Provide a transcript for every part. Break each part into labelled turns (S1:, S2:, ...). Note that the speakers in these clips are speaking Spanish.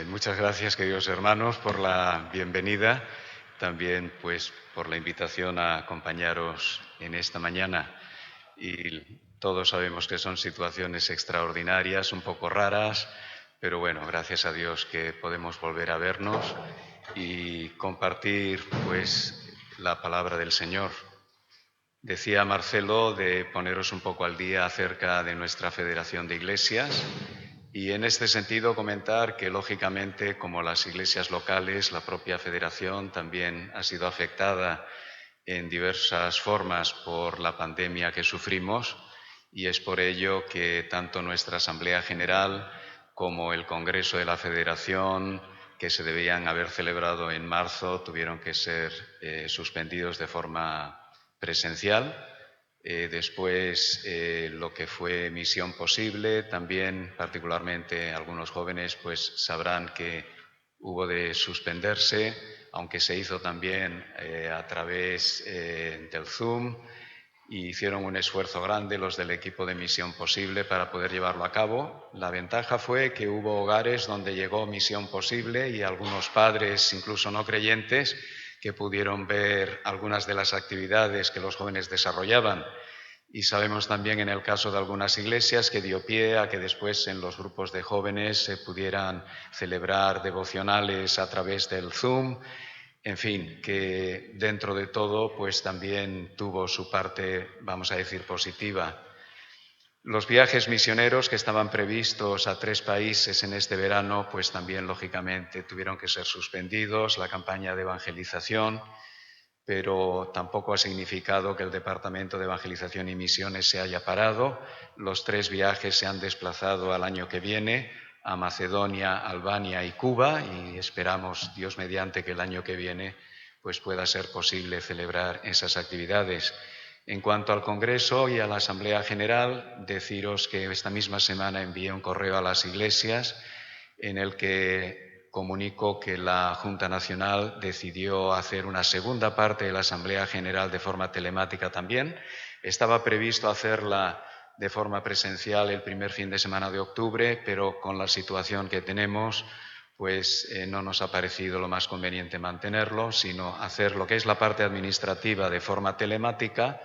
S1: Muchas gracias, queridos hermanos, por la bienvenida, también pues por la invitación a acompañaros en esta mañana. Y todos sabemos que son situaciones extraordinarias, un poco raras, pero bueno, gracias a Dios que podemos volver a vernos y compartir pues la palabra del Señor. Decía Marcelo de poneros un poco al día acerca de nuestra Federación de Iglesias. Y en este sentido comentar que, lógicamente, como las iglesias locales, la propia federación también ha sido afectada en diversas formas por la pandemia que sufrimos, y es por ello que tanto nuestra Asamblea General como el Congreso de la Federación, que se debían haber celebrado en marzo, tuvieron que ser suspendidos de forma presencial. Después, lo que fue Misión Posible, también particularmente algunos jóvenes pues sabrán que hubo de suspenderse, aunque se hizo también a través del Zoom, y hicieron un esfuerzo grande los del equipo de Misión Posible para poder llevarlo a cabo. La ventaja fue que hubo hogares donde llegó Misión Posible y algunos padres, incluso no creyentes, que pudieron ver algunas de las actividades que los jóvenes desarrollaban. Y sabemos también en el caso de algunas iglesias que dio pie a que después en los grupos de jóvenes se pudieran celebrar devocionales a través del Zoom. En fin, que dentro de todo pues también tuvo su parte, vamos a decir, positiva. Los viajes misioneros que estaban previstos a 3 países en este verano, pues también lógicamente tuvieron que ser suspendidos, la campaña de evangelización, pero tampoco ha significado que el Departamento de Evangelización y Misiones se haya parado. Los 3 viajes se han desplazado al año que viene a Macedonia, Albania y Cuba, y esperamos, Dios mediante, que el año que viene pues pueda ser posible celebrar esas actividades. En cuanto al Congreso y a la Asamblea General, deciros que esta misma semana envié un correo a las iglesias en el que comunico que la Junta Nacional decidió hacer una segunda parte de la Asamblea General de forma telemática también. Estaba previsto hacerla de forma presencial el primer fin de semana de octubre, pero con la situación que tenemos, pues no nos ha parecido lo más conveniente mantenerlo, sino hacer lo que es la parte administrativa de forma telemática,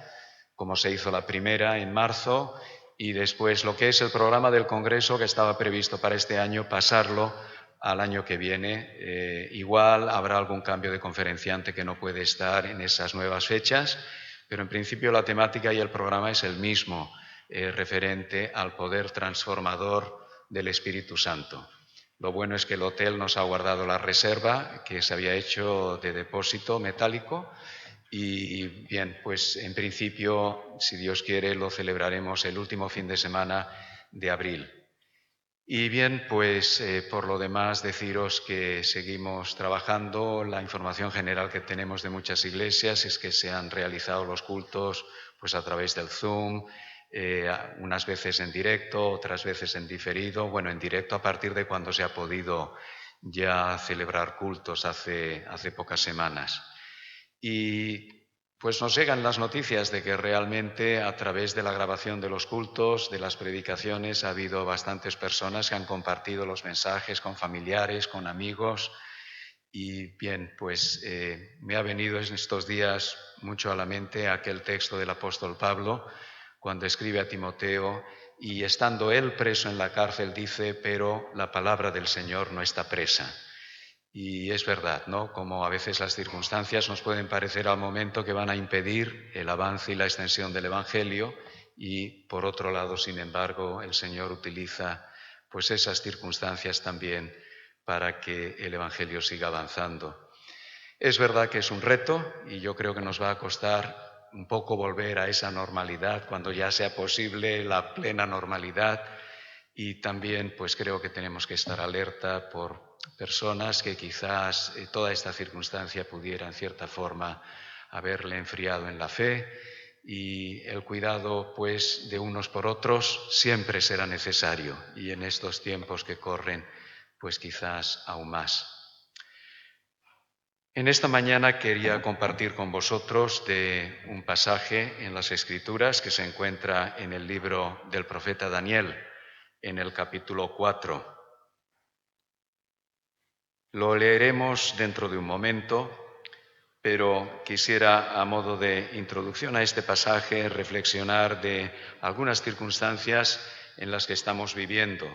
S1: como se hizo la primera en marzo, y después lo que es el programa del Congreso que estaba previsto para este año, pasarlo al año que viene. Igual habrá algún cambio de conferenciante que no puede estar en esas nuevas fechas, pero en principio la temática y el programa es el mismo, referente al poder transformador del Espíritu Santo. Lo bueno es que el hotel nos ha guardado la reserva que se había hecho de depósito metálico. Y bien, pues en principio, si Dios quiere, lo celebraremos el último fin de semana de abril. Y bien, pues por lo demás deciros que seguimos trabajando. La información general que tenemos de muchas iglesias es que se han realizado los cultos pues a través del Zoom, unas veces en directo, otras veces en diferido. Bueno, en directo a partir de cuando se ha podido ya celebrar cultos hace pocas semanas. Y pues nos llegan las noticias de que realmente a través de la grabación de los cultos, de las predicaciones, ha habido bastantes personas que han compartido los mensajes con familiares, con amigos. Y bien, pues me ha venido en estos días mucho a la mente aquel texto del apóstol Pablo, cuando escribe a Timoteo, y estando él preso en la cárcel dice, pero la palabra del Señor no está presa. Y es verdad, ¿no? Como a veces las circunstancias nos pueden parecer al momento que van a impedir el avance y la extensión del Evangelio, y por otro lado, sin embargo, el Señor utiliza pues esas circunstancias también para que el Evangelio siga avanzando. Es verdad que es un reto y yo creo que nos va a costar un poco volver a esa normalidad cuando ya sea posible la plena normalidad, y también pues creo que tenemos que estar alerta por personas que quizás toda esta circunstancia pudiera en cierta forma haberle enfriado en la fe, y el cuidado pues de unos por otros siempre será necesario, y en estos tiempos que corren pues quizás aún más. En esta mañana quería compartir con vosotros de un pasaje en las Escrituras que se encuentra en el libro del profeta Daniel, en el capítulo 4. Lo leeremos dentro de un momento, pero quisiera, a modo de introducción a este pasaje, reflexionar de algunas circunstancias en las que estamos viviendo.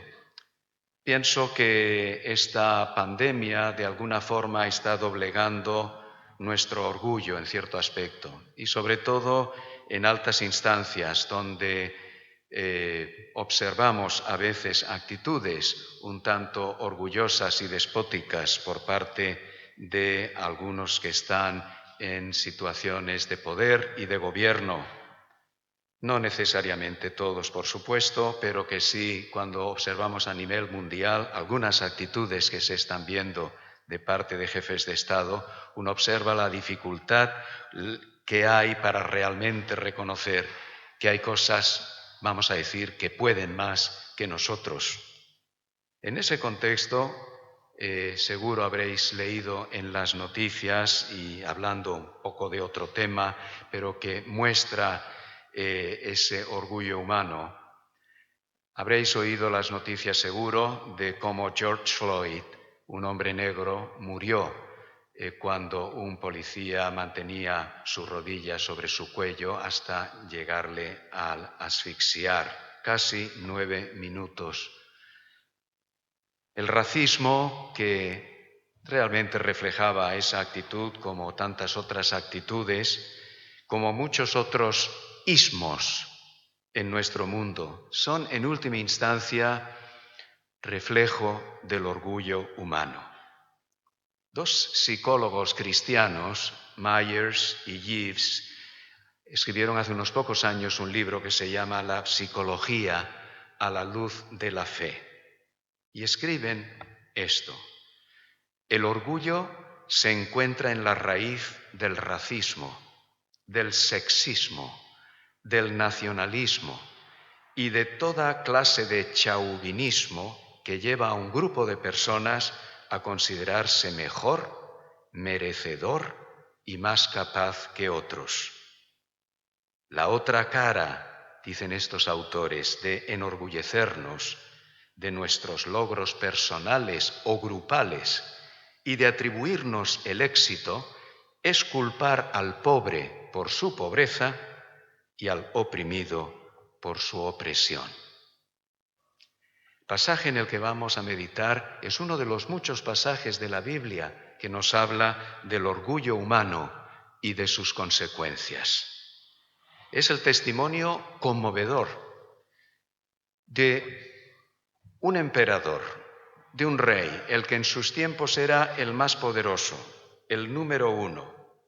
S1: Pienso que esta pandemia de alguna forma está doblegando nuestro orgullo en cierto aspecto y sobre todo en altas instancias donde observamos a veces actitudes un tanto orgullosas y despóticas por parte de algunos que están en situaciones de poder y de gobierno. No necesariamente todos, por supuesto, pero que sí, cuando observamos a nivel mundial algunas actitudes que se están viendo de parte de jefes de Estado, uno observa la dificultad que hay para realmente reconocer que hay cosas, vamos a decir, que pueden más que nosotros. En ese contexto, seguro habréis leído en las noticias, y hablando un poco de otro tema, pero que muestra ese orgullo humano. Habréis oído las noticias seguro de cómo George Floyd, un hombre negro, murió cuando un policía mantenía su rodilla sobre su cuello hasta llegarle a asfixiar. Casi 9 minutos. El racismo, que realmente reflejaba esa actitud como tantas otras actitudes, como muchos otros ismos en nuestro mundo, son en última instancia reflejo del orgullo humano. Dos psicólogos cristianos, Myers y Jeeves, escribieron hace unos pocos años un libro que se llama La psicología a la luz de la fe. Y escriben esto: el orgullo se encuentra en la raíz del racismo, del sexismo, del nacionalismo y de toda clase de chauvinismo que lleva a un grupo de personas a considerarse mejor, merecedor y más capaz que otros. La otra cara, dicen estos autores, de enorgullecernos de nuestros logros personales o grupales y de atribuirnos el éxito, es culpar al pobre por su pobreza y al oprimido por su opresión. El pasaje en el que vamos a meditar es uno de los muchos pasajes de la Biblia que nos habla del orgullo humano y de sus consecuencias. Es el testimonio conmovedor de un emperador, de un rey, el que en sus tiempos era el más poderoso, el número 1,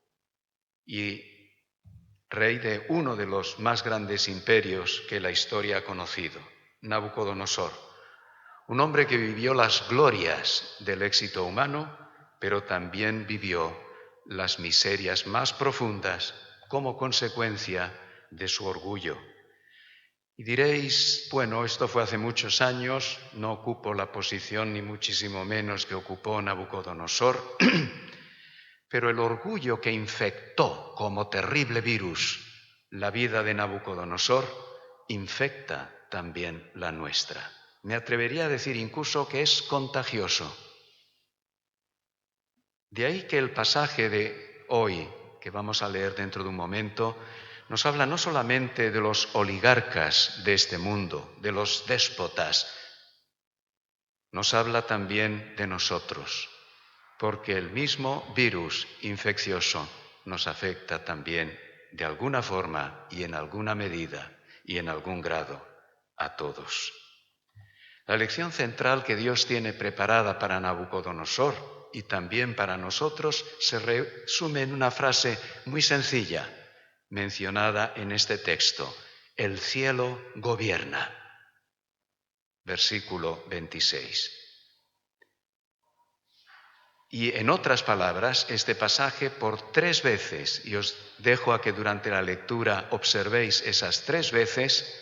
S1: y rey de uno de los más grandes imperios que la historia ha conocido, Nabucodonosor. Un hombre que vivió las glorias del éxito humano, pero también vivió las miserias más profundas como consecuencia de su orgullo. Y diréis, bueno, esto fue hace muchos años, no ocupo la posición ni muchísimo menos que ocupó Nabucodonosor, pero el orgullo que infectó como terrible virus la vida de Nabucodonosor infecta también la nuestra. Me atrevería a decir incluso que es contagioso. De ahí que el pasaje de hoy, que vamos a leer dentro de un momento, nos habla no solamente de los oligarcas de este mundo, de los déspotas, nos habla también de nosotros, porque el mismo virus infeccioso nos afecta también de alguna forma y en alguna medida y en algún grado a todos. La lección central que Dios tiene preparada para Nabucodonosor y también para nosotros se resume en una frase muy sencilla, mencionada en este texto: el cielo gobierna. Versículo 26. Y en otras palabras, este pasaje por 3 veces, y os dejo a que durante la lectura observéis esas 3 veces,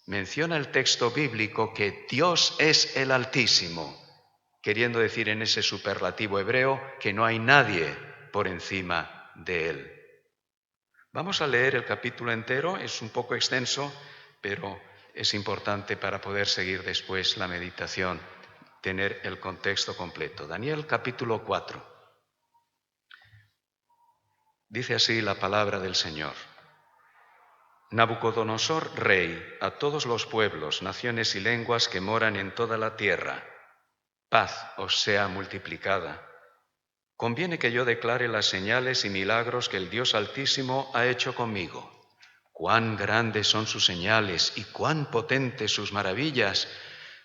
S1: menciona el texto bíblico que Dios es el Altísimo, queriendo decir en ese superlativo hebreo que no hay nadie por encima de Él. Vamos a leer el capítulo entero, es un poco extenso, pero es importante para poder seguir después la meditación tener el contexto completo. Daniel capítulo 4. Dice así la palabra del Señor. Nabucodonosor, rey, a todos los pueblos, naciones y lenguas que moran en toda la tierra, paz os sea multiplicada. Conviene que yo declare las señales y milagros que el Dios Altísimo ha hecho conmigo. Cuán grandes son sus señales y cuán potentes sus maravillas.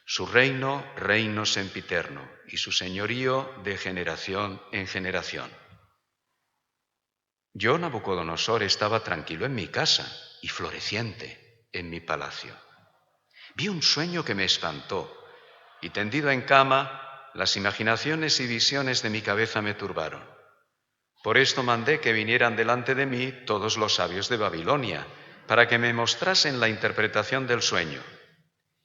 S1: Su reino, reino sempiterno, y su señorío de generación en generación. Yo, Nabucodonosor, estaba tranquilo en mi casa y floreciente en mi palacio. Vi un sueño que me espantó, y tendido en cama, las imaginaciones y visiones de mi cabeza me turbaron. Por esto mandé que vinieran delante de mí todos los sabios de Babilonia, para que me mostrasen la interpretación del sueño.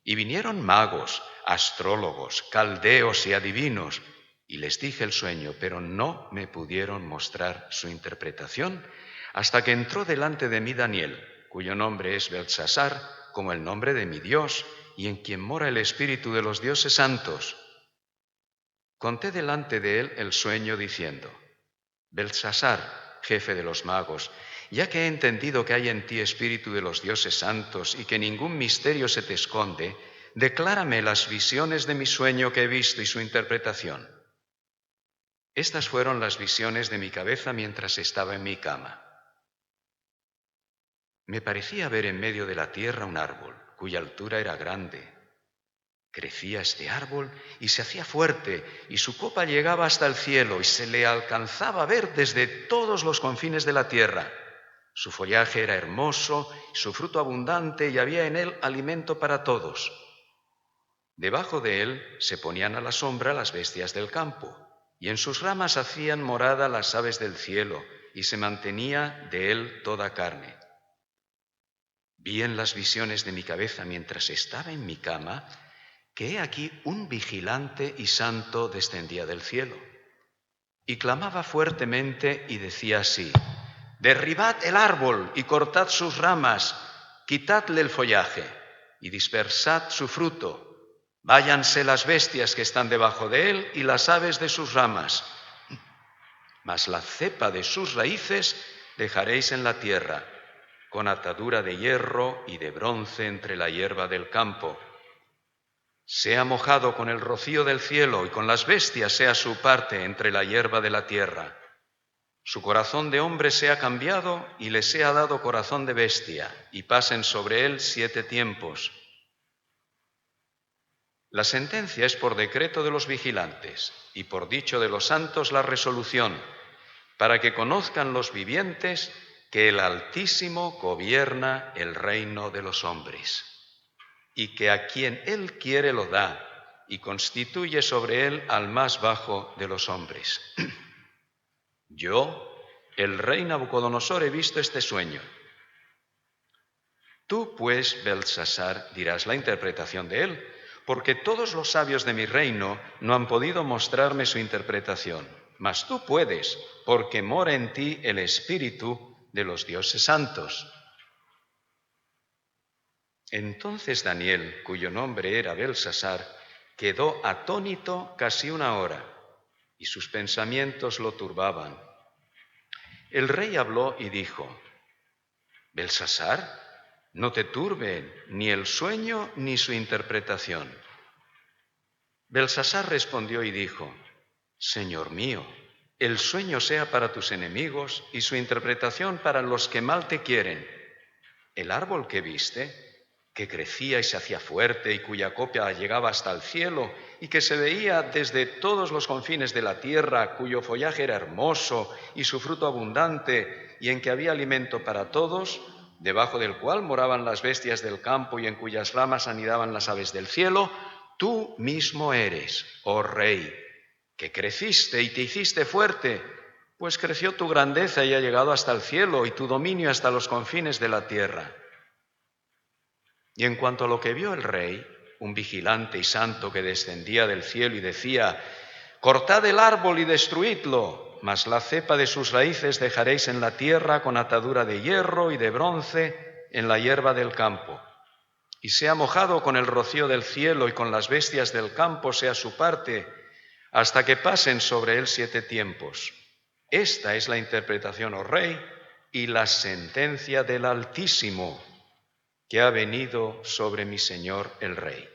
S1: Y vinieron magos, astrólogos, caldeos y adivinos, y les dije el sueño, pero no me pudieron mostrar su interpretación, hasta que entró delante de mí Daniel, cuyo nombre es Beltsasar, como el nombre de mi Dios, y en quien mora el espíritu de los dioses santos. Conté delante de él el sueño diciendo: Beltsasar, jefe de los magos, ya que he entendido que hay en ti espíritu de los dioses santos y que ningún misterio se te esconde, declárame las visiones de mi sueño que he visto y su interpretación. Estas fueron las visiones de mi cabeza mientras estaba en mi cama. Me parecía ver en medio de la tierra un árbol, cuya altura era grande. Crecía este árbol y se hacía fuerte, y su copa llegaba hasta el cielo, y se le alcanzaba a ver desde todos los confines de la tierra. Su follaje era hermoso, su fruto abundante, y había en él alimento para todos. Debajo de él se ponían a la sombra las bestias del campo, y en sus ramas hacían morada las aves del cielo, y se mantenía de él toda carne. Vi en las visiones de mi cabeza mientras estaba en mi cama, que he aquí un vigilante y santo descendía del cielo, y clamaba fuertemente y decía así: derribad el árbol y cortad sus ramas, quitadle el follaje y dispersad su fruto. Váyanse las bestias que están debajo de él y las aves de sus ramas. Mas la cepa de sus raíces dejaréis en la tierra, con atadura de hierro y de bronce entre la hierba del campo. Sea mojado con el rocío del cielo y con las bestias sea su parte entre la hierba de la tierra. Su corazón de hombre sea cambiado y le sea dado corazón de bestia, y pasen sobre él 7 tiempos. La sentencia es por decreto de los vigilantes y por dicho de los santos la resolución, para que conozcan los vivientes que el Altísimo gobierna el reino de los hombres, y que a quien él quiere lo da, y constituye sobre él al más bajo de los hombres. Yo, el rey Nabucodonosor, he visto este sueño. Tú, pues, Beltsasar, dirás la interpretación de él, porque todos los sabios de mi reino no han podido mostrarme su interpretación. Mas tú puedes, porque mora en ti el espíritu de los dioses santos. Entonces Daniel, cuyo nombre era Beltsasar, quedó atónito casi 1 hora, y sus pensamientos lo turbaban. El rey habló y dijo: Beltsasar, no te turben ni el sueño ni su interpretación. Beltsasar respondió y dijo: Señor mío, el sueño sea para tus enemigos y su interpretación para los que mal te quieren. El árbol que viste, que crecía y se hacía fuerte y cuya copa llegaba hasta el cielo y que se veía desde todos los confines de la tierra, cuyo follaje era hermoso y su fruto abundante y en que había alimento para todos, debajo del cual moraban las bestias del campo y en cuyas ramas anidaban las aves del cielo, tú mismo eres, oh rey, que creciste y te hiciste fuerte, pues creció tu grandeza y ha llegado hasta el cielo y tu dominio hasta los confines de la tierra. Y en cuanto a lo que vio el rey, un vigilante y santo que descendía del cielo y decía: cortad el árbol y destruidlo, mas la cepa de sus raíces dejaréis en la tierra con atadura de hierro y de bronce en la hierba del campo.
S2: y sea mojado con el rocío del cielo y con las bestias del campo sea su parte, hasta que pasen sobre él 7 tiempos. Esta es la interpretación, oh rey, y la sentencia del Altísimo que ha venido sobre mi señor el rey.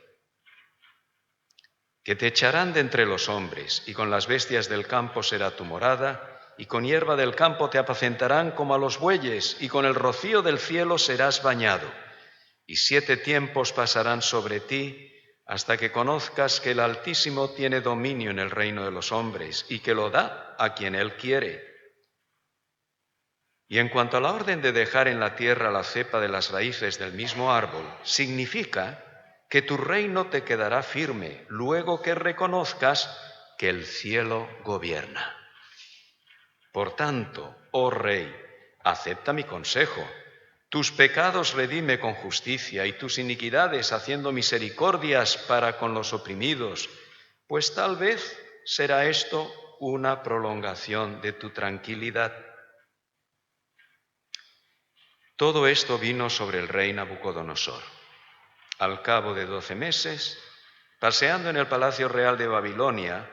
S2: Que te echarán de entre los hombres, y con las bestias del campo será tu morada, y con hierba del campo te apacentarán como a los bueyes, y con el rocío del cielo serás bañado. Y 7 tiempos pasarán sobre ti, hasta que conozcas que el Altísimo tiene dominio en el reino de los hombres, y que lo da a quien él quiere. Y en cuanto a la orden de dejar en la tierra la cepa de las raíces del mismo árbol, significa que tu reino te quedará firme, luego que reconozcas que el cielo gobierna. Por tanto, oh rey, acepta mi consejo. Tus pecados redime con justicia y tus iniquidades haciendo misericordias para con los oprimidos, pues tal vez será esto una prolongación de tu tranquilidad. Todo esto vino sobre el rey Nabucodonosor. Al cabo de 12 meses, paseando en el palacio real de Babilonia,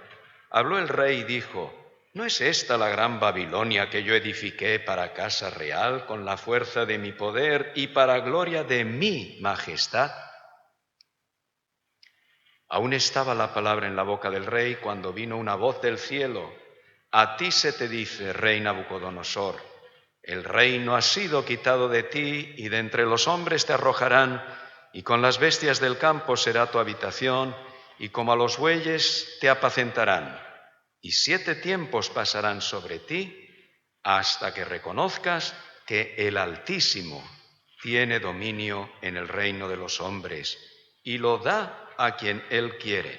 S2: habló el rey y dijo: ¿No es esta la gran Babilonia que yo edifiqué para casa real con la fuerza de mi poder y para gloria de mi majestad? Aún estaba la palabra en la boca del rey cuando vino una voz del cielo: A ti se te dice, rey Nabucodonosor, el reino ha sido quitado de ti y de entre los hombres te arrojarán, y con las bestias del campo será tu habitación, y como a los bueyes te apacentarán. Y 7 tiempos pasarán sobre ti hasta que reconozcas que el Altísimo tiene dominio en el reino de los hombres y lo da a quien él quiere.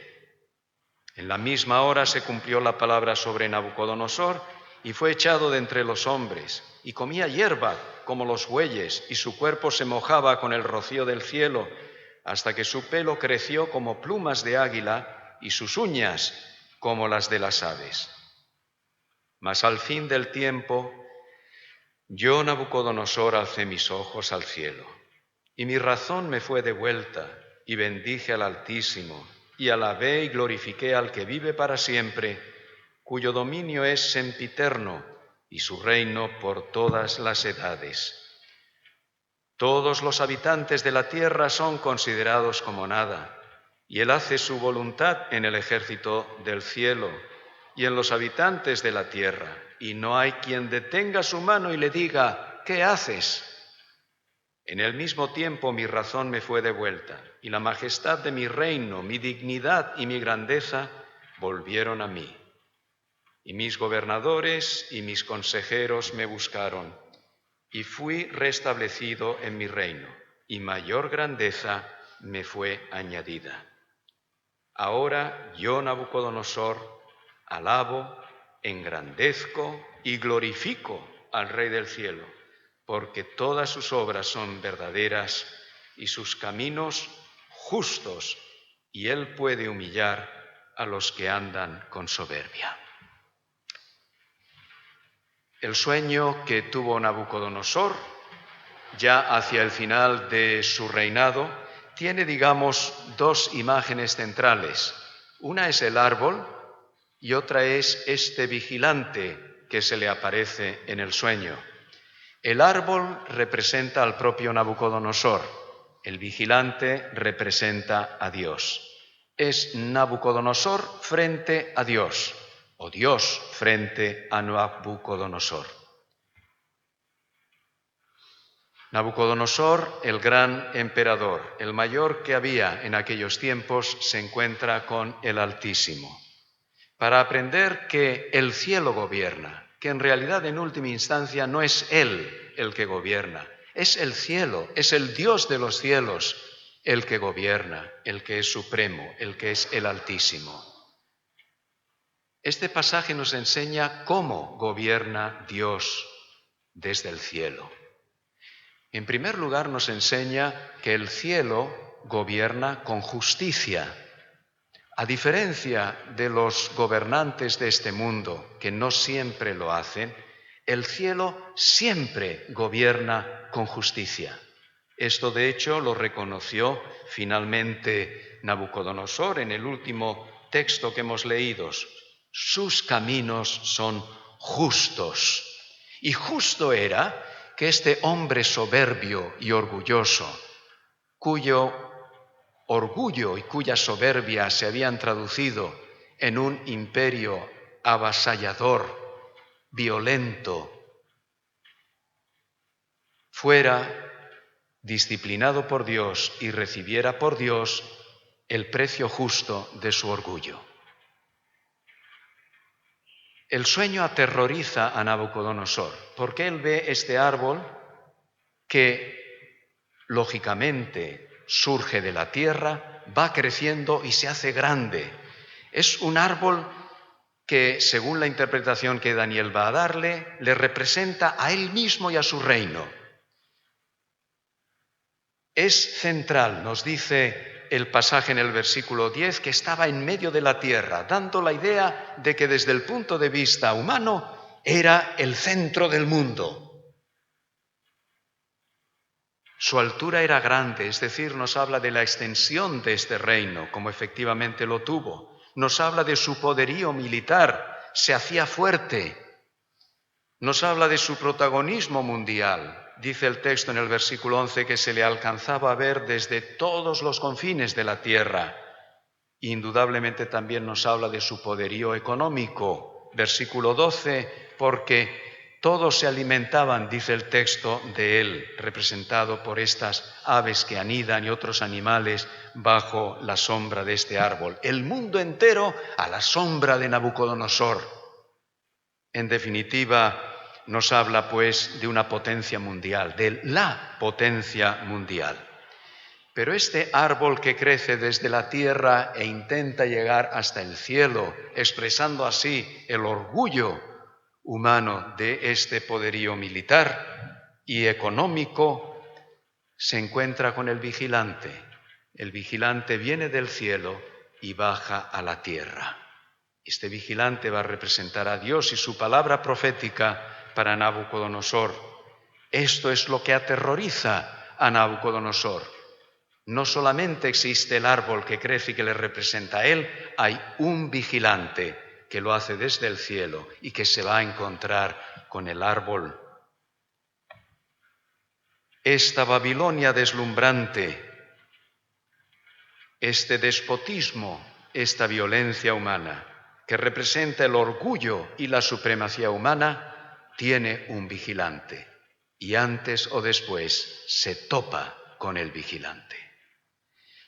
S2: En la misma hora se cumplió la palabra sobre Nabucodonosor y fue echado de entre los hombres y comía hierba como los bueyes y su cuerpo se mojaba con el rocío del cielo hasta que su pelo creció como plumas de águila y sus uñas como las de las aves. Mas al fin del tiempo, yo, Nabucodonosor, alcé mis ojos al cielo, y mi razón me fue devuelta, y bendije al Altísimo, y alabé y glorifiqué al que vive para siempre, cuyo dominio es sempiterno, y su reino por todas las edades. Todos los habitantes de la tierra son considerados como nada, y él hace su voluntad en el ejército del cielo y en los habitantes de la tierra, y no hay quien detenga su mano y le diga: ¿qué haces? En el mismo tiempo mi razón me fue devuelta, y la majestad de mi reino, mi dignidad y mi grandeza volvieron a mí. Y mis gobernadores y mis consejeros me buscaron, y fui restablecido en mi reino, y mayor grandeza me fue añadida. Ahora yo, Nabucodonosor, alabo, engrandezco y glorifico al Rey del cielo, porque todas sus obras son verdaderas y sus caminos justos, y él puede humillar a los que andan con soberbia. El sueño que tuvo Nabucodonosor, ya hacia el final de su reinado, tiene, digamos, 2 imágenes centrales. Una es el árbol y otra es este vigilante que se le aparece en el sueño. El árbol representa al propio Nabucodonosor, el vigilante representa a Dios. Es Nabucodonosor frente a Dios, o Dios frente a Nabucodonosor. Nabucodonosor, el gran emperador, el mayor que había en aquellos tiempos, se encuentra con el Altísimo para aprender que el cielo gobierna, que en realidad en última instancia no es él el que gobierna, es el cielo, es el Dios de los cielos el que gobierna, el que es supremo, el que es el Altísimo. Este pasaje nos enseña cómo gobierna Dios desde el cielo. En primer lugar, nos enseña que el cielo gobierna con justicia. A diferencia de los gobernantes de este mundo, que no siempre lo hacen, el cielo siempre gobierna con justicia. Esto, de hecho, lo reconoció finalmente Nabucodonosor en el último texto que hemos leído. Sus caminos son justos. Y justo era que este hombre soberbio y orgulloso, cuyo orgullo y cuya soberbia se habían traducido en un imperio avasallador, violento, fuera disciplinado por Dios y recibiera por Dios el precio justo de su orgullo. El sueño aterroriza a Nabucodonosor, porque él ve este árbol que, lógicamente, surge de la tierra, va creciendo y se hace grande. Es un árbol que, según la interpretación que Daniel va a darle, le representa a él mismo y a su reino. Es central, nos dice el pasaje en el versículo 10, que estaba en medio de la tierra, dando la idea de que desde el punto de vista humano era el centro del mundo. Su altura era grande, es decir, nos habla de la extensión de este reino, como efectivamente lo tuvo. Nos habla de su poderío militar, se hacía fuerte. Nos habla de su protagonismo mundial. Dice el texto en el versículo 11 que se le alcanzaba a ver desde todos los confines de la tierra. Indudablemente también nos habla de su poderío económico. Versículo 12, porque todos se alimentaban, dice el texto, de él, representado por estas aves que anidan y otros animales bajo la sombra de este árbol. El mundo entero a la sombra de Nabucodonosor. En definitiva, nos habla pues de una potencia mundial, de la potencia mundial. Pero este árbol que crece desde la tierra e intenta llegar hasta el cielo, expresando así el orgullo humano de este poderío militar y económico, se encuentra con el vigilante. El vigilante viene del cielo y baja a la tierra. Este vigilante va a representar a Dios y su palabra profética para Nabucodonosor. Esto es lo que aterroriza a Nabucodonosor. No solamente existe el árbol que crece y que le representa a él, hay un vigilante que lo hace desde el cielo y que se va a encontrar con el árbol. Esta Babilonia deslumbrante, este despotismo, esta violencia humana, que representa el orgullo y la supremacía humana, tiene un vigilante y antes o después se topa con el vigilante.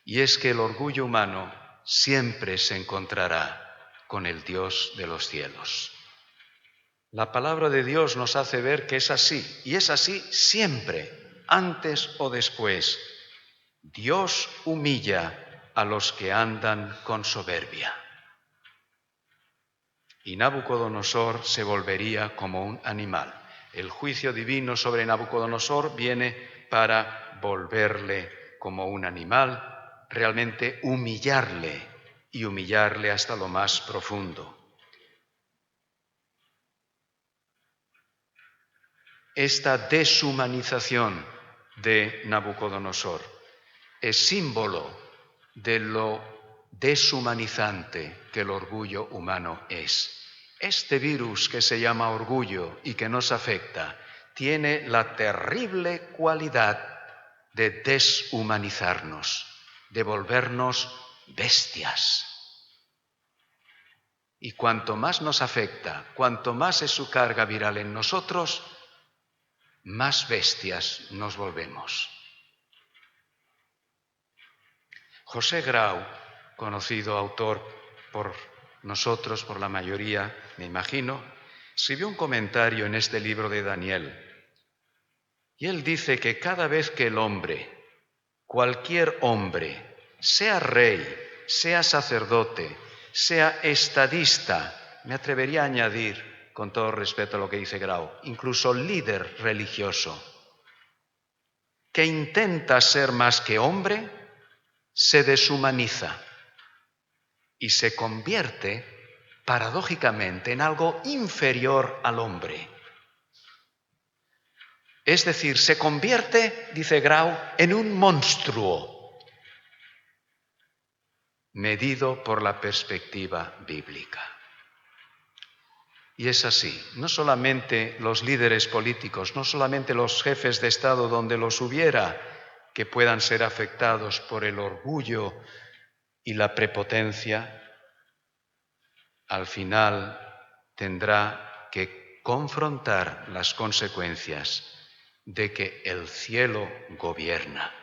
S2: Y es que el orgullo humano siempre se encontrará con el Dios de los cielos. La palabra de Dios nos hace ver que es así, y es así siempre, antes o después. Dios humilla a los que andan con soberbia. Y Nabucodonosor se volvería como un animal. El juicio divino sobre Nabucodonosor viene para volverle como un animal, realmente humillarle y humillarle hasta lo más profundo. Esta deshumanización de Nabucodonosor es símbolo de lo deshumanizante que el orgullo humano es. Este virus que se llama orgullo y que nos afecta tiene la terrible cualidad de deshumanizarnos, de volvernos bestias. Y cuanto más nos afecta, cuanto más es su carga viral en nosotros, más bestias nos volvemos. José Grau, conocido autor por nosotros, por la mayoría, me imagino, escribió un comentario en este libro de Daniel. Y él dice que cada vez que el hombre, cualquier hombre, sea rey, sea sacerdote, sea estadista, me atrevería a añadir, con todo respeto a lo que dice Grau, incluso líder religioso, que intenta ser más que hombre, se deshumaniza y se convierte, paradójicamente, en algo inferior al hombre. Es decir, se convierte, dice Grau, en un monstruo medido por la perspectiva bíblica. Y es así, no solamente los líderes políticos, no solamente los jefes de Estado donde los hubiera, que puedan ser afectados por el orgullo y la prepotencia, al final tendrá que confrontar las consecuencias de que el cielo gobierna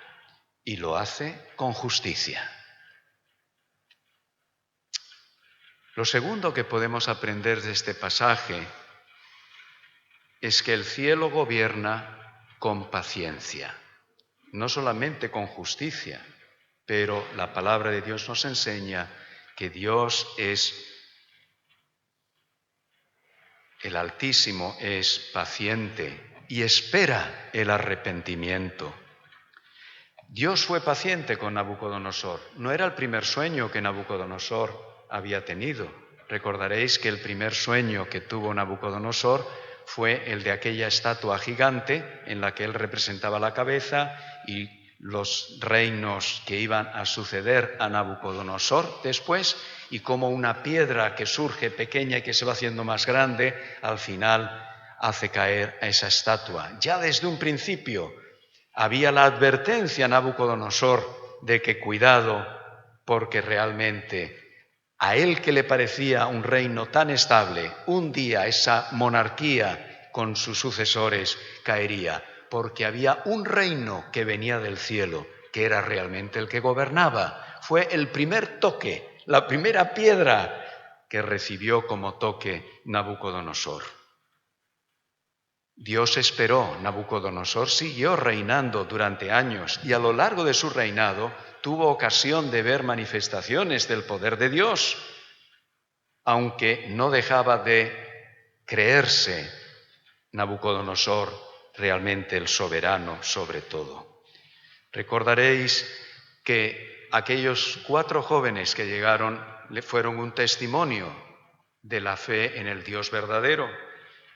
S2: y lo hace con justicia. Lo segundo que podemos aprender de este pasaje es que el cielo gobierna con paciencia, no solamente con justicia, pero la palabra de Dios nos enseña que Dios el Altísimo es paciente y espera el arrepentimiento. Dios fue paciente con Nabucodonosor. No era el primer sueño que Nabucodonosor había tenido. Recordaréis que el primer sueño que tuvo Nabucodonosor fue el de aquella estatua gigante en la que él representaba la cabeza y los reinos que iban a suceder a Nabucodonosor después, y como una piedra que surge pequeña y que se va haciendo más grande, al final hace caer a esa estatua. Ya desde un principio había la advertencia a Nabucodonosor de que cuidado, porque realmente a él, que le parecía un reino tan estable, un día esa monarquía con sus sucesores caería, porque había un reino que venía del cielo, que era realmente el que gobernaba. Fue el primer toque, la primera piedra que recibió como toque Nabucodonosor. Dios esperó, Nabucodonosor siguió reinando durante años y a lo largo de su reinado tuvo ocasión de ver manifestaciones del poder de Dios, aunque no dejaba de creerse Nabucodonosor realmente el soberano sobre todo. Recordaréis que aquellos 4 jóvenes que llegaron le fueron un testimonio de la fe en el Dios verdadero.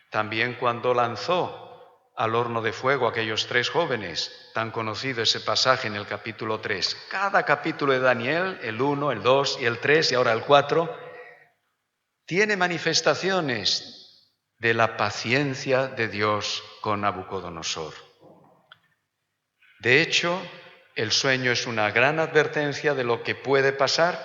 S2: También cuando lanzó al horno de fuego a aquellos 3 jóvenes, tan conocido ese pasaje en el capítulo 3. Cada capítulo de Daniel, el 1, el 2 y el 3 y ahora el 4, tiene manifestaciones de la paciencia de Dios con Nabucodonosor. De hecho, el sueño es una gran advertencia de lo que puede pasar,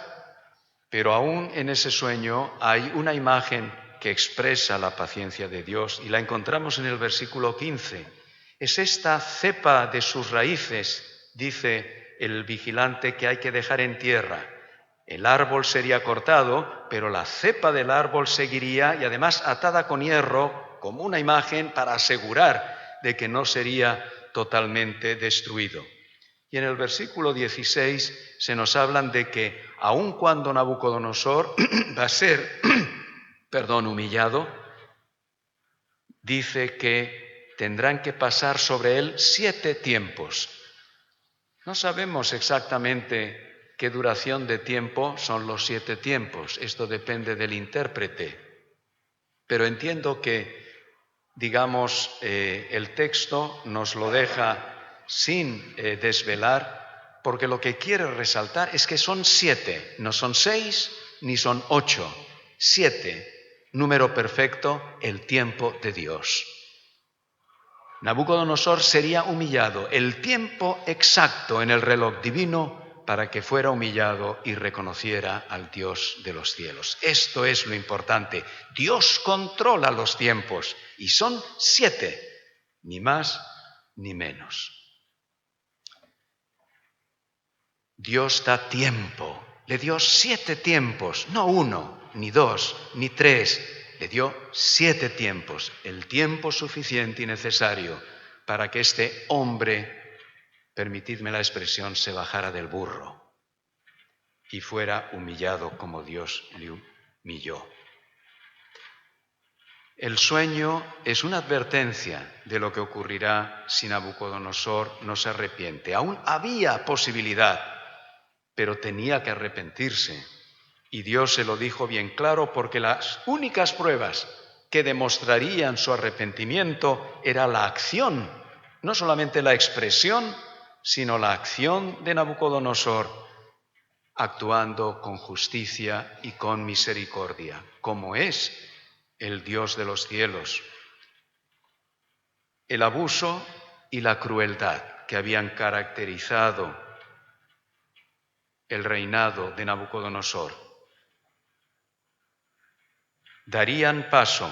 S2: pero aún en ese sueño hay una imagen que expresa la paciencia de Dios y la encontramos en el versículo 15. Es esta cepa de sus raíces, dice el vigilante, que hay que dejar en tierra. El árbol sería cortado, pero la cepa del árbol seguiría y además atada con hierro como una imagen para asegurar de que no sería totalmente destruido. Y en el versículo 16 se nos hablan de que aun cuando Nabucodonosor va a ser humillado, dice que tendrán que pasar sobre él 7 tiempos. No sabemos exactamente qué duración de tiempo son los 7 tiempos. Esto depende del intérprete. Pero entiendo que, el texto nos lo deja sin desvelar, porque lo que quiere resaltar es que son 7, no son 6 ni son 8, 7. Número perfecto, el tiempo de Dios. Nabucodonosor sería humillado, el tiempo exacto en el reloj divino para que fuera humillado y reconociera al Dios de los cielos. Esto es lo importante. Dios controla los tiempos y son 7, ni más ni menos. Dios da tiempo, le dio 7 tiempos, no 1, ni 2, ni 3, le dio 7 tiempos, el tiempo suficiente y necesario para que este hombre, permitidme la expresión, se bajara del burro y fuera humillado como Dios le humilló. El sueño es una advertencia de lo que ocurrirá si Nabucodonosor no se arrepiente. Aún había posibilidad, pero tenía que arrepentirse. Y Dios se lo dijo bien claro, porque las únicas pruebas que demostrarían su arrepentimiento era la acción No solamente la expresión, sino la acción de Nabucodonosor, actuando con justicia y con misericordia, como es el Dios de los cielos. El abuso y la crueldad que habían caracterizado el reinado de Nabucodonosor darían paso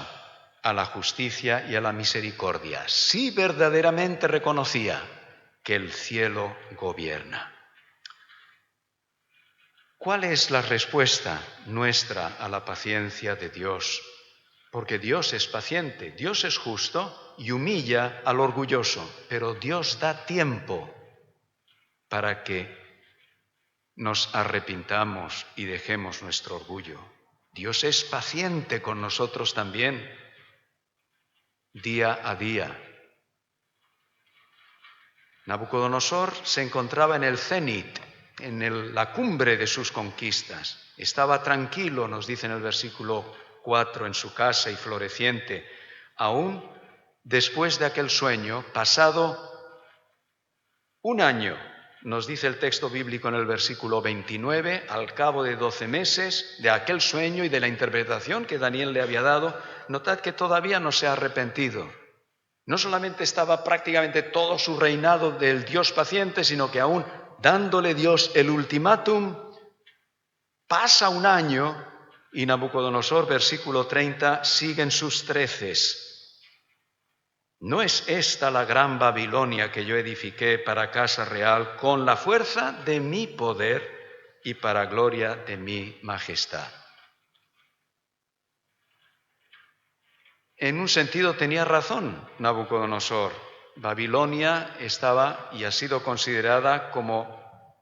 S2: a la justicia y a la misericordia, si verdaderamente reconocía que el cielo gobierna. ¿Cuál es la respuesta nuestra a la paciencia de Dios? Porque Dios es paciente, Dios es justo y humilla al orgulloso, pero Dios da tiempo para que nos arrepintamos y dejemos nuestro orgullo. Dios es paciente con nosotros también, día a día. Nabucodonosor se encontraba en el cenit, en la cumbre de sus conquistas. Estaba tranquilo, nos dice en el versículo 4, en su casa y floreciente, aún después de aquel sueño, pasado un año, nos dice el texto bíblico en el versículo 29, al cabo de 12 meses de aquel sueño y de la interpretación que Daniel le había dado, notad que todavía no se ha arrepentido. No solamente estaba prácticamente todo su reinado del Dios paciente, sino que aún dándole Dios el ultimátum, pasa un año y Nabucodonosor, versículo 30, siguen sus treces. ¿No es esta la gran Babilonia que yo edifiqué para casa real con la fuerza de mi poder y para gloria de mi majestad? En un sentido tenía razón Nabucodonosor. Babilonia estaba y ha sido considerada como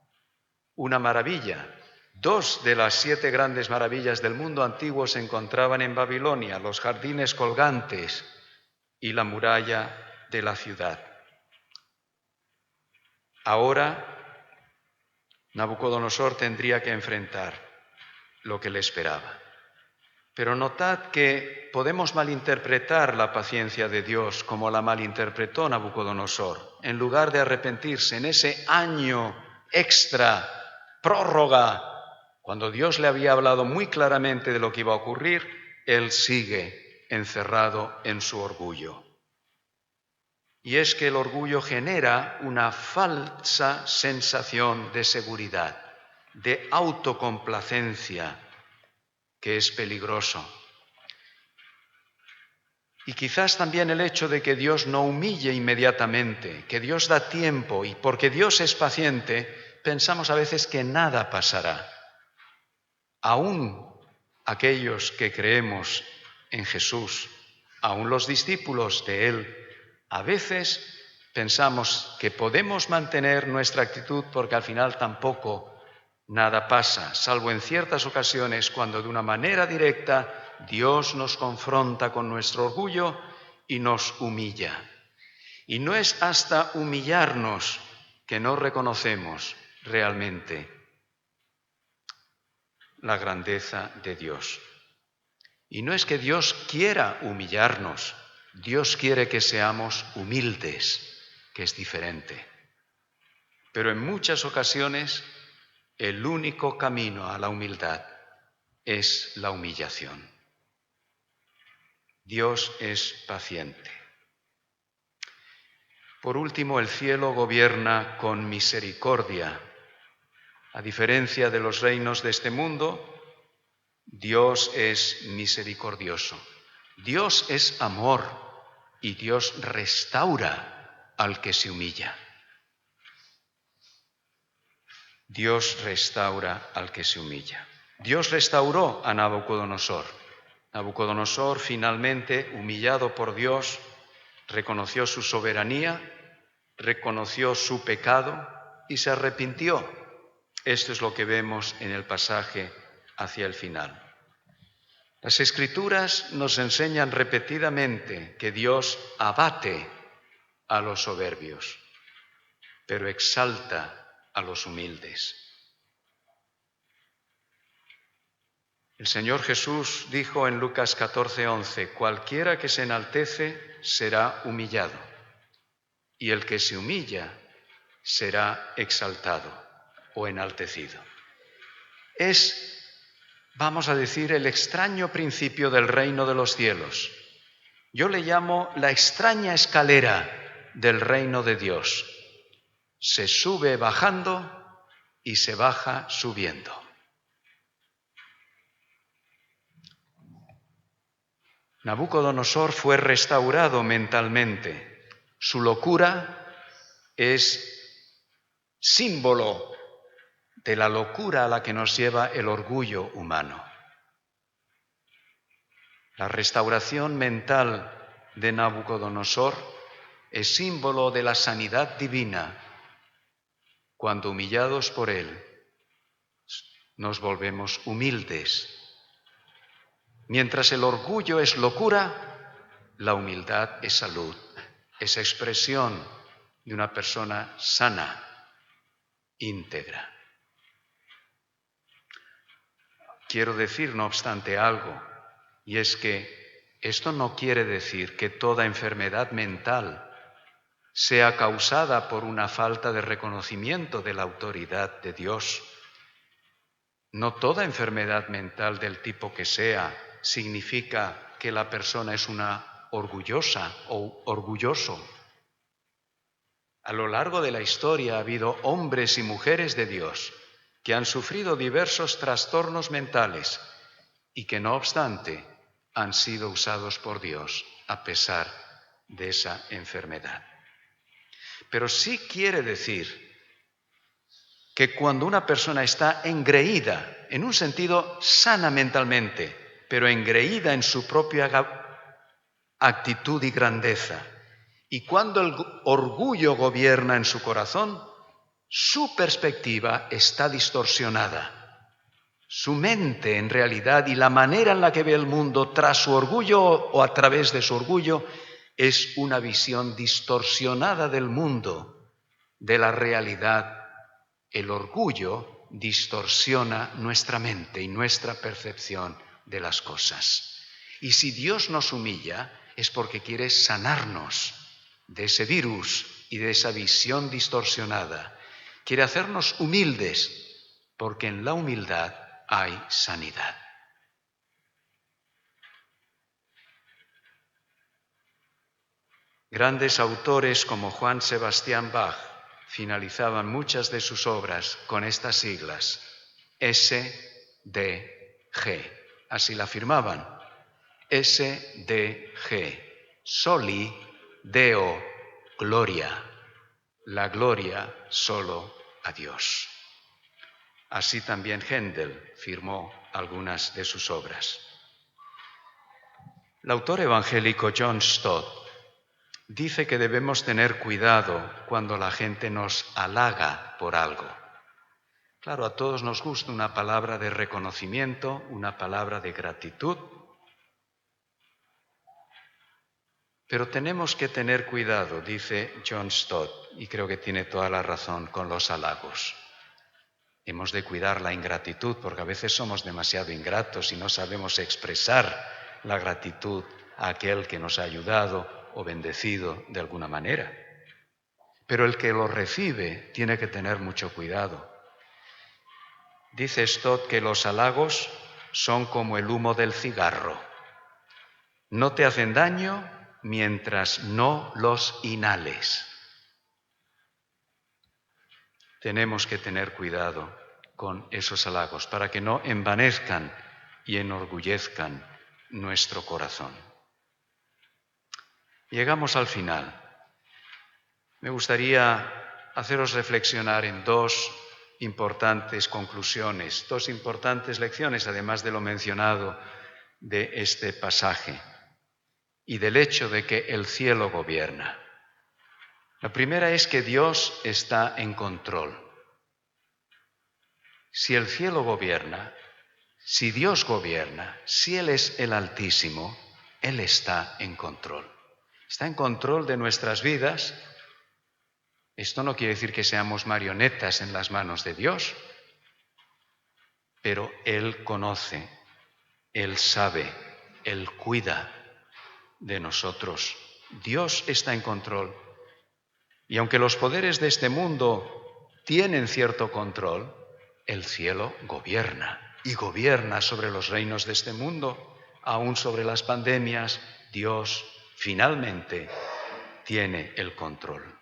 S2: una maravilla. 2 de las 7 grandes maravillas del mundo antiguo se encontraban en Babilonia, los jardines colgantes y la muralla de la ciudad. Ahora Nabucodonosor tendría que enfrentar lo que le esperaba. Pero notad que podemos malinterpretar la paciencia de Dios como la malinterpretó Nabucodonosor. En lugar de arrepentirse en ese año extra, prórroga, cuando Dios le había hablado muy claramente de lo que iba a ocurrir, él sigue encerrado en su orgullo. Y es que el orgullo genera una falsa sensación de seguridad, de autocomplacencia, que es peligroso. Y quizás también el hecho de que Dios no humille inmediatamente, que Dios da tiempo y porque Dios es paciente, pensamos a veces que nada pasará. Aún aquellos que creemos en Jesús, aún los discípulos de Él, a veces pensamos que podemos mantener nuestra actitud porque al final tampoco nada pasa, salvo en ciertas ocasiones cuando de una manera directa Dios nos confronta con nuestro orgullo y nos humilla. Y no es hasta humillarnos que no reconocemos realmente la grandeza de Dios. Y no es que Dios quiera humillarnos, Dios quiere que seamos humildes, que es diferente. Pero en muchas ocasiones el único camino a la humildad es la humillación. Dios es paciente. Por último, el cielo gobierna con misericordia. A diferencia de los reinos de este mundo, Dios es misericordioso. Dios es amor y Dios restaura al que se humilla. Dios restaura al que se humilla. Dios restauró a Nabucodonosor. Nabucodonosor, finalmente, humillado por Dios, reconoció su soberanía, reconoció su pecado y se arrepintió. Esto es lo que vemos en el pasaje hacia el final. Las Escrituras nos enseñan repetidamente que Dios abate a los soberbios, pero exalta a los humildes. El Señor Jesús dijo en Lucas 14:11, cualquiera que se enaltece será humillado, y el que se humilla será exaltado o enaltecido. Es, vamos a decir, el extraño principio del reino de los cielos. Yo le llamo la extraña escalera del reino de Dios. Se sube bajando y se baja subiendo. Nabucodonosor fue restaurado mentalmente. Su locura es símbolo de la locura a la que nos lleva el orgullo humano. La restauración mental de Nabucodonosor es símbolo de la sanidad divina cuando, humillados por él, nos volvemos humildes. Mientras el orgullo es locura, la humildad es salud, es expresión de una persona sana, íntegra. Quiero decir, no obstante, algo, y es que esto no quiere decir que toda enfermedad mental sea causada por una falta de reconocimiento de la autoridad de Dios. No toda enfermedad mental del tipo que sea significa que la persona es una orgullosa o orgulloso. A lo largo de la historia ha habido hombres y mujeres de Dios que han sufrido diversos trastornos mentales y que no obstante han sido usados por Dios a pesar de esa enfermedad. Pero sí quiere decir que cuando una persona está engreída, en un sentido sana mentalmente, pero engreída en su propia actitud y grandeza, y cuando el orgullo gobierna en su corazón, su perspectiva está distorsionada. Su mente, en realidad, y la manera en la que ve el mundo tras su orgullo o a través de su orgullo, es una visión distorsionada del mundo, de la realidad. El orgullo distorsiona nuestra mente y nuestra percepción de las cosas. Y si Dios nos humilla, es porque quiere sanarnos de ese virus y de esa visión distorsionada. Quiere hacernos humildes, porque en la humildad hay sanidad. Grandes autores como Juan Sebastián Bach finalizaban muchas de sus obras con estas siglas, S.D.G. Así la firmaban, S.D.G. Soli Deo Gloria, la gloria solo a Dios. Así también Händel firmó algunas de sus obras. El autor evangélico John Stott dice que debemos tener cuidado cuando la gente nos halaga por algo. Claro, a todos nos gusta una palabra de reconocimiento, una palabra de gratitud, pero tenemos que tener cuidado, dice John Stott, y creo que tiene toda la razón, con los halagos. Hemos de cuidar la ingratitud, porque a veces somos demasiado ingratos y no sabemos expresar la gratitud a aquel que nos ha ayudado o bendecido de alguna manera. Pero el que lo recibe tiene que tener mucho cuidado. Dice Stott que los halagos son como el humo del cigarro. No te hacen daño mientras no los inhales. Tenemos que tener cuidado con esos halagos para que no envanezcan y enorgullezcan nuestro corazón. Llegamos al final. Me gustaría haceros reflexionar en dos importantes conclusiones, dos importantes lecciones, además de lo mencionado de este pasaje y del hecho de que el cielo gobierna. La primera es que Dios está en control. Si el cielo gobierna, si Dios gobierna, si Él es el Altísimo, Él está en control. Está en control de nuestras vidas. Esto no quiere decir que seamos marionetas en las manos de Dios, pero Él conoce, Él sabe, Él cuida de nosotros. Dios está en control. Y aunque los poderes de este mundo tienen cierto control, el cielo gobierna y gobierna sobre los reinos de este mundo, aún sobre las pandemias. Dios finalmente tiene el control.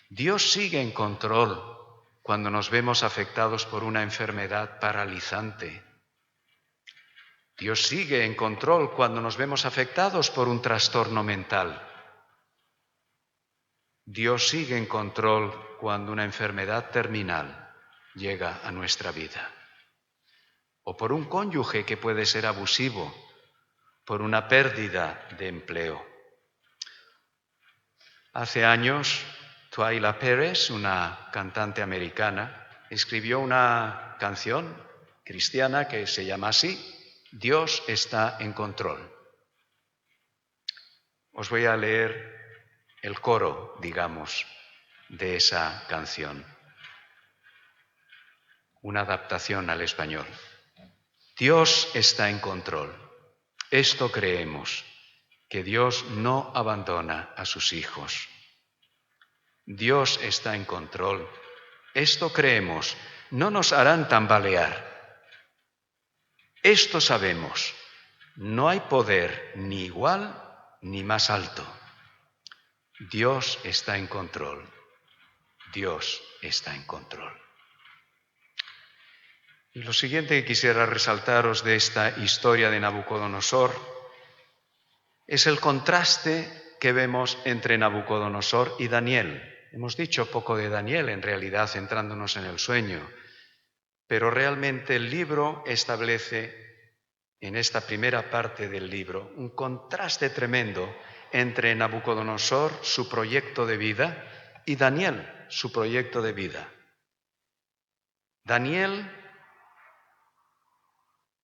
S2: Dios sigue en control cuando nos vemos afectados por una enfermedad paralizante. Dios sigue en control cuando nos vemos afectados por un trastorno mental. Dios sigue en control cuando una enfermedad terminal llega a nuestra vida. O por un cónyuge que puede ser abusivo, por una pérdida de empleo. Hace años, Twila Pérez, una cantante americana, escribió una canción cristiana que se llama así: Dios está en control. Os voy a leer el coro, digamos, de esa canción. Una adaptación al español. Dios está en control. Esto creemos, que Dios no abandona a sus hijos. Dios está en control. Esto creemos, no nos harán tambalear. Esto sabemos, no hay poder ni igual ni más alto. Dios está en control. Dios está en control. Y lo siguiente que quisiera resaltaros de esta historia de Nabucodonosor es el contraste que vemos entre Nabucodonosor y Daniel. Hemos dicho poco de Daniel, en realidad, centrándonos en el sueño, pero realmente el libro establece, en esta primera parte del libro, un contraste tremendo entre Nabucodonosor, su proyecto de vida, y Daniel, su proyecto de vida. Daniel,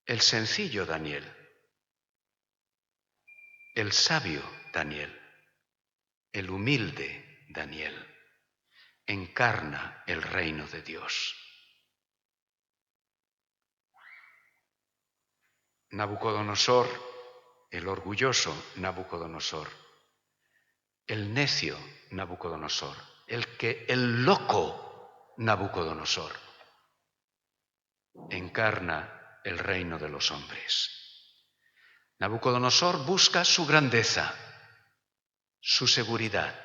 S2: el sencillo Daniel, el sabio Daniel, el humilde Daniel, encarna el reino de Dios. Nabucodonosor, el orgulloso Nabucodonosor, el necio Nabucodonosor, el loco Nabucodonosor, encarna el reino de los hombres. Nabucodonosor busca su grandeza, su seguridad.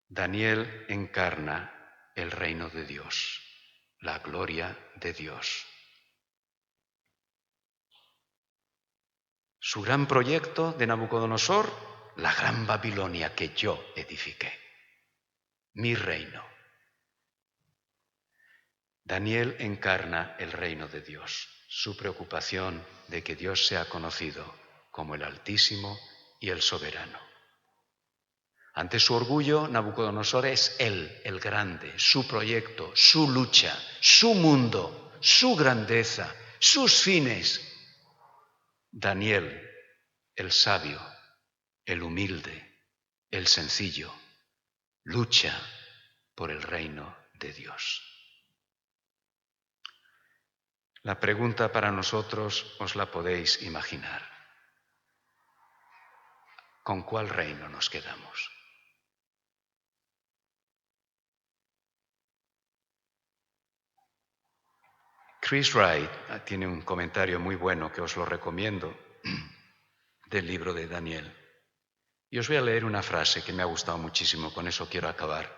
S2: Daniel encarna el reino de Dios, la gloria de Dios. Su gran proyecto de Nabucodonosor, la gran Babilonia que yo edifiqué, mi reino. Daniel encarna el reino de Dios, su preocupación de que Dios sea conocido como el Altísimo y el Soberano. Ante su orgullo, Nabucodonosor es él, el grande, su proyecto, su lucha, su mundo, su grandeza, sus fines. Daniel, el sabio, el humilde, el sencillo, lucha por el reino de Dios. La pregunta para nosotros os la podéis imaginar. ¿Con cuál reino nos quedamos? Chris Wright tiene un comentario muy bueno que os lo recomiendo del libro de Daniel. Y os voy a leer una frase que me ha gustado muchísimo, con eso quiero acabar.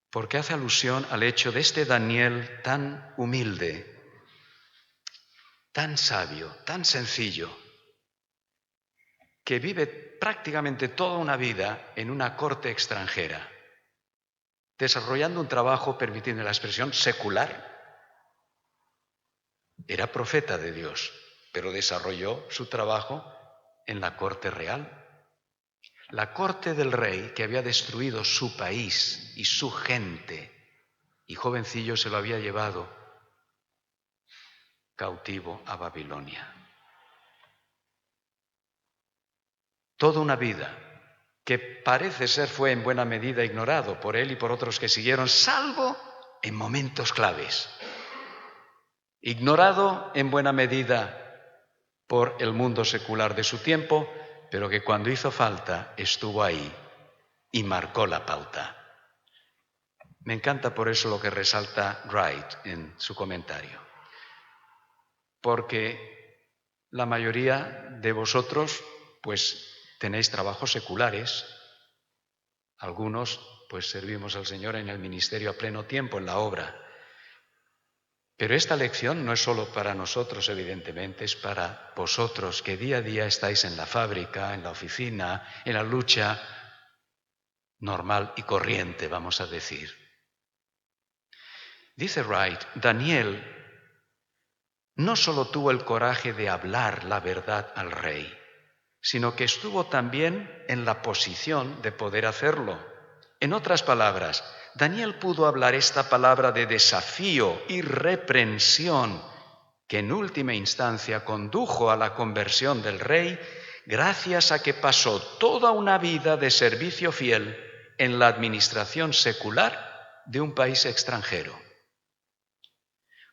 S2: Porque hace alusión al hecho de este Daniel tan humilde, tan sabio, tan sencillo, que vive prácticamente toda una vida en una corte extranjera, desarrollando un trabajo, permitiendo la expresión, secular. Era profeta de Dios, pero desarrolló su trabajo en la corte real. La corte del rey que había destruido su país y su gente, y jovencillo se lo había llevado cautivo a Babilonia. Toda una vida que parece ser fue en buena medida ignorado por él y por otros que siguieron, salvo en momentos claves. Ignorado en buena medida por el mundo secular de su tiempo, pero que cuando hizo falta estuvo ahí y marcó la pauta. Me encanta por eso lo que resalta Wright en su comentario, porque la mayoría de vosotros pues tenéis trabajos seculares, algunos pues servimos al Señor en el ministerio a pleno tiempo, en la obra. Pero esta lección no es solo para nosotros, evidentemente, es para vosotros que día a día estáis en la fábrica, en la oficina, en la lucha normal y corriente, vamos a decir. Dice Wright, Daniel no solo tuvo el coraje de hablar la verdad al rey, sino que estuvo también en la posición de poder hacerlo. En otras palabras, Daniel pudo hablar esta palabra de desafío y reprensión que en última instancia condujo a la conversión del rey gracias a que pasó toda una vida de servicio fiel en la administración secular de un país extranjero.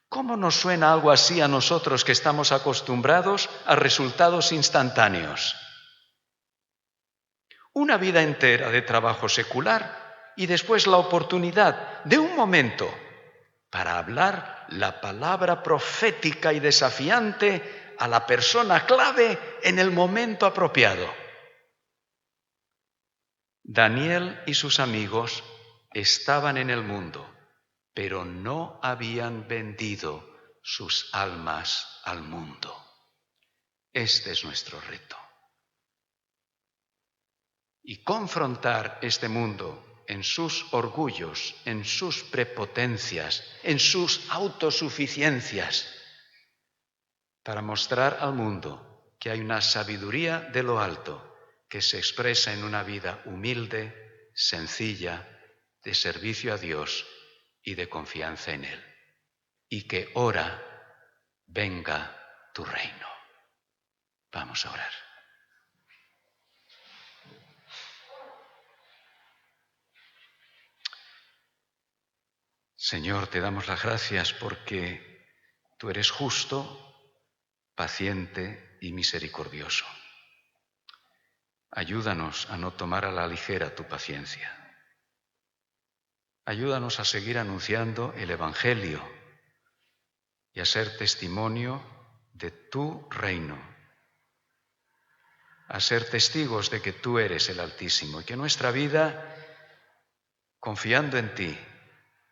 S2: ¿Cómo nos suena algo así a nosotros que estamos acostumbrados a resultados instantáneos? Una vida entera de trabajo secular y después la oportunidad de un momento para hablar la palabra profética y desafiante a la persona clave en el momento apropiado. Daniel y sus amigos estaban en el mundo, pero no habían vendido sus almas al mundo. Este es nuestro reto. Y confrontar este mundo en sus orgullos, en sus prepotencias, en sus autosuficiencias, para mostrar al mundo que hay una sabiduría de lo alto que se expresa en una vida humilde, sencilla, de servicio a Dios y de confianza en Él. Y que ora, venga tu reino. Vamos a orar. Señor, te damos las gracias porque tú eres justo, paciente y misericordioso. Ayúdanos a no tomar a la ligera tu paciencia. Ayúdanos a seguir anunciando el Evangelio y a ser testimonio de tu reino, a ser testigos de que tú eres el Altísimo y que nuestra vida, confiando en ti,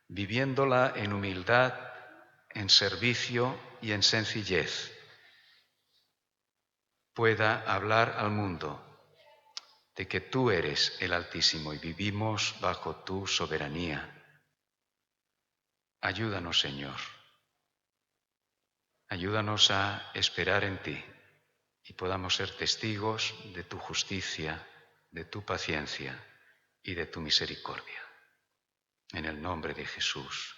S2: viviéndola en humildad, en servicio y en sencillez, pueda hablar al mundo de que tú eres el Altísimo y vivimos bajo tu soberanía. Ayúdanos, Señor. Ayúdanos a esperar en ti y podamos ser testigos de tu justicia, de tu paciencia y de tu misericordia. En el nombre de Jesús.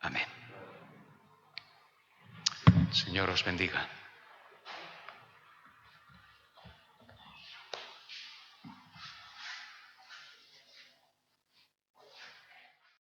S2: Amén. Señor os bendiga.